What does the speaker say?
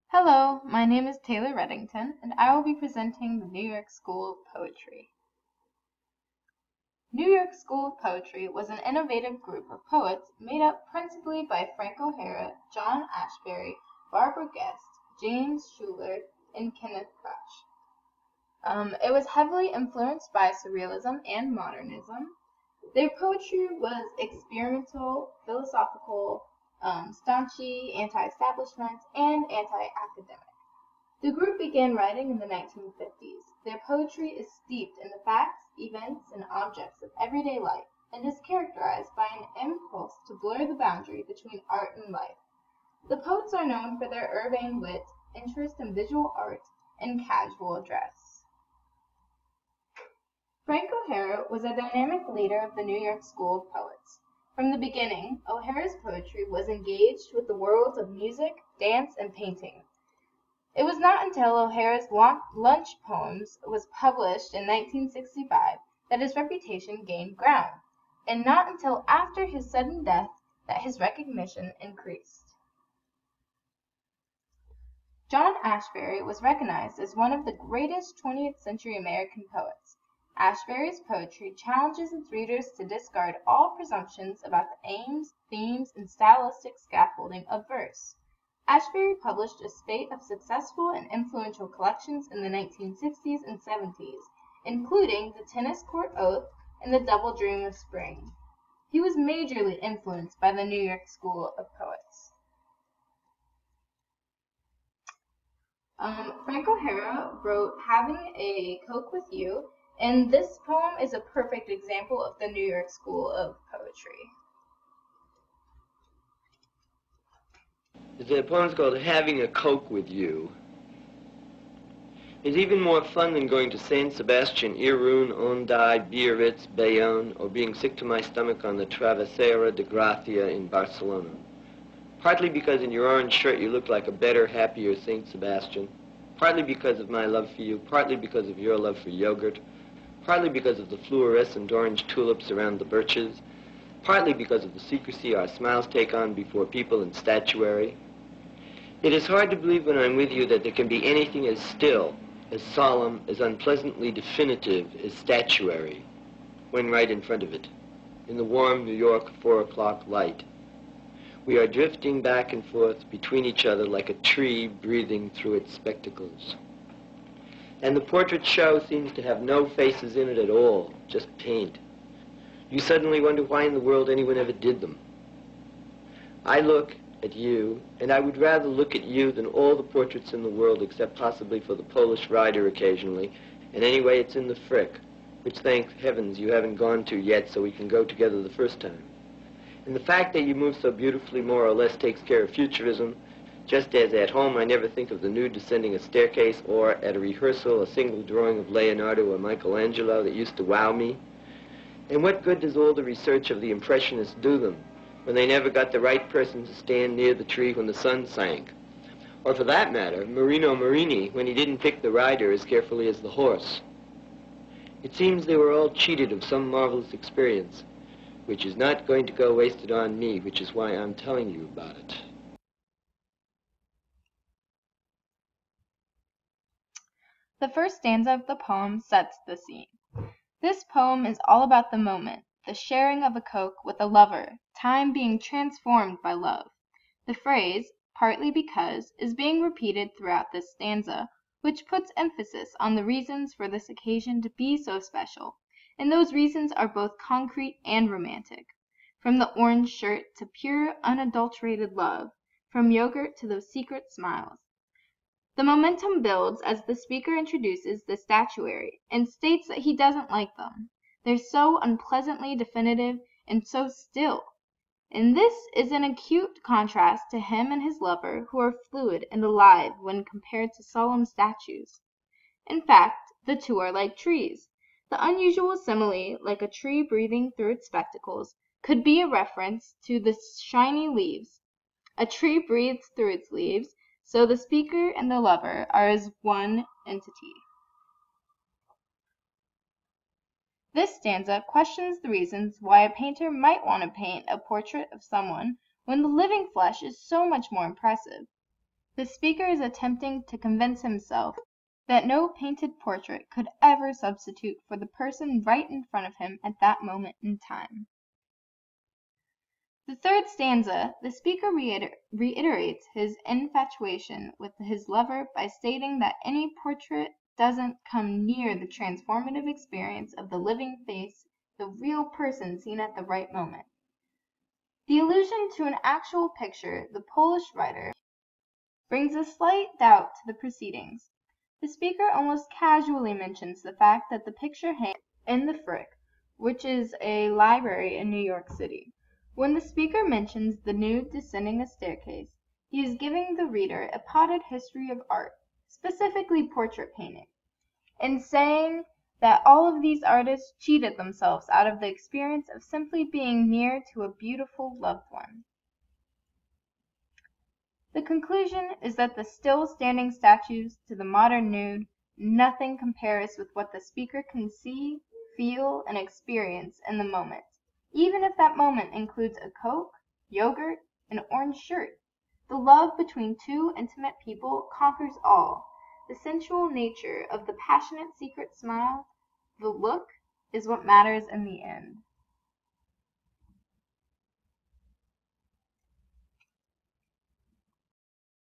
Hello, my name is Taylor Reddington, and I will be presenting the New York School of Poetry. New York School of Poetry was an innovative group of poets made up principally by Frank O'Hara, John Ashbery, Barbara Guest, James Schuller, and Kenneth Crash. It was heavily influenced by Surrealism and Modernism. Their poetry was experimental, philosophical, staunchy, anti-establishment, and anti-academic. The group began writing in the 1950s. Their poetry is steeped in the facts, events, and objects of everyday life, and is characterized by an impulse to blur the boundary between art and life. The poets are known for their urbane wit, interest in visual art, and casual dress. Frank O'Hara was a dynamic leader of the New York School of Poets. From the beginning, O'Hara's poetry was engaged with the worlds of music, dance, and painting. It was not until O'Hara's Lunch Poems was published in 1965 that his reputation gained ground, and not until after his sudden death that his recognition increased. John Ashbery was recognized as one of the greatest 20th century American poets. Ashbery's poetry challenges its readers to discard all presumptions about the aims, themes, and stylistic scaffolding of verse. Ashbery published a spate of successful and influential collections in the 1960s and 70s, including The Tennis Court Oath and The Double Dream of Spring. He was majorly influenced by the New York School of Poets. Frank O'Hara wrote Having a Coke with You, and this poem is a perfect example of the New York School of Poetry. The poem's called Having a Coke with You. It's even more fun than going to Saint Sebastian, Irun, Onday, Biarritz, Bayonne, or being sick to my stomach on the Travessera de Gracia in Barcelona. Partly because in your orange shirt you look like a better, happier Saint Sebastian. Partly because of my love for you. Partly because of your love for yogurt. Partly because of the fluorescent orange tulips around the birches. Partly because of the secrecy our smiles take on before people and statuary. It is hard to believe when I'm with you that there can be anything as still, as solemn, as unpleasantly definitive as statuary, when right in front of it, in the warm New York 4 o'clock light. We are drifting back and forth between each other like a tree breathing through its spectacles. And the portrait show seems to have no faces in it at all, just paint. You suddenly wonder why in the world anyone ever did them. I look at you, and I would rather look at you than all the portraits in the world, except possibly for the Polish rider occasionally, and anyway it's in the Frick, which thank heavens you haven't gone to yet so we can go together the first time. And the fact that you move so beautifully more or less takes care of futurism, just as at home I never think of the nude descending a staircase, or at a rehearsal a single drawing of Leonardo or Michelangelo that used to wow me. And what good does all the research of the Impressionists do them when they never got the right person to stand near the tree when the sun sank? Or for that matter, Marino Marini when he didn't pick the rider as carefully as the horse. It seems they were all cheated of some marvelous experience, which is not going to go wasted on me, which is why I'm telling you about it. The first stanza of the poem sets the scene. This poem is all about the moment, the sharing of a Coke with a lover, time being transformed by love. The phrase, partly because, is being repeated throughout this stanza, which puts emphasis on the reasons for this occasion to be so special, and those reasons are both concrete and romantic. From the orange shirt to pure, unadulterated love, from yogurt to those secret smiles. The momentum builds as the speaker introduces the statuary and states that he doesn't like them. They're so unpleasantly definitive and so still. And this is an acute contrast to him and his lover, who are fluid and alive when compared to solemn statues. In fact, the two are like trees. The unusual simile, like a tree breathing through its spectacles, could be a reference to the shiny leaves. A tree breathes through its leaves, so the speaker and the lover are as one entity. This stanza questions the reasons why a painter might want to paint a portrait of someone when the living flesh is so much more impressive. The speaker is attempting to convince himself that no painted portrait could ever substitute for the person right in front of him at that moment in time. The third stanza, the speaker reiterates his infatuation with his lover by stating that any portrait doesn't come near the transformative experience of the living face, the real person seen at the right moment. The allusion to an actual picture, the Polish writer, brings a slight doubt to the proceedings. The speaker almost casually mentions the fact that the picture hangs in the Frick, which is a library in New York City. When the speaker mentions the nude descending a staircase, he is giving the reader a potted history of art, specifically portrait painting, and saying that all of these artists cheated themselves out of the experience of simply being near to a beautiful loved one. The conclusion is that the still standing statues to the modern nude, nothing compares with what the speaker can see, feel, and experience in the moment, even if that moment includes a Coke, yogurt, and orange shirt. The love between two intimate people conquers all. The sensual nature of the passionate secret smile, the look, is what matters in the end.